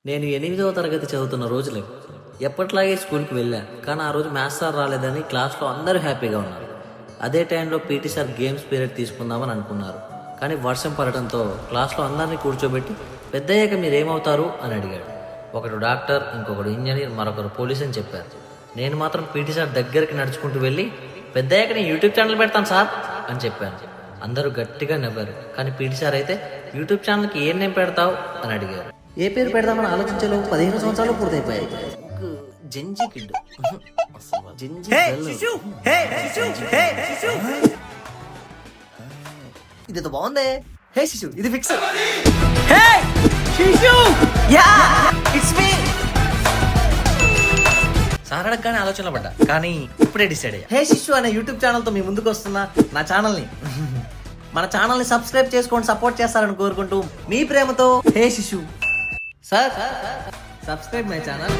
నేను 8వ తరగతి చదువుతున్న రోజులే. ఎప్పట్లాగే స్కూల్కి వెళ్ళా. కానీ ఆ రోజు మ్యాథ్స్ సార్ రాలేదని క్లాస్లో అందరూ హ్యాపీగా ఉన్నారు. అదే టైంలో పీటీ సార్ గేమ్స్ పీరియడ్ తీసుకుందామని అనుకున్నారు. కానీ వర్షం పడటంతో క్లాస్లో అందరినీ కూర్చోబెట్టి పెద్దయ్యాక మీరేమవుతారు అని అడిగాడు. ఒకడు డాక్టర్, ఇంకొకడు ఇంజనీర్, మరొకరు పోలీస్ అని చెప్పారు. నేను మాత్రం పీటీ సార్ దగ్గరికి నడుచుకుంటూ వెళ్ళి పెద్దయ్యాక నేను యూట్యూబ్ ఛానల్ పెడతాను సార్ అని చెప్పాను. అందరూ గట్టిగా నవ్వారు. కానీ పీటీ సార్ అయితే యూట్యూబ్ ఛానల్కి ఏం నేమ్ పెడతావు అని అడిగారు. ఏ పేరు పెడదామని ఆలోచించలో 15 సంవత్సరాలు పూర్తయిపోయాయి. జంజీ కిడ్. ఇది బాగుంది. హే శిశు, ఇది ఫిక్స్. సార్ అడగగానే ఆలోచనలో పడ్డా, కానీ ఇప్పుడే డిసైడ్ అయ్యా. హే శిశు అనే యూట్యూబ్ ఛానల్ తో మీ ముందుకు వస్తున్నా. నా ఛానల్ని మన ఛానల్ని సబ్స్క్రైబ్ చేసుకొని సపోర్ట్ చేస్తారని కోరుకుంటూ మీ ప్రేమతో హే శిశు. Sir subscribe my channel.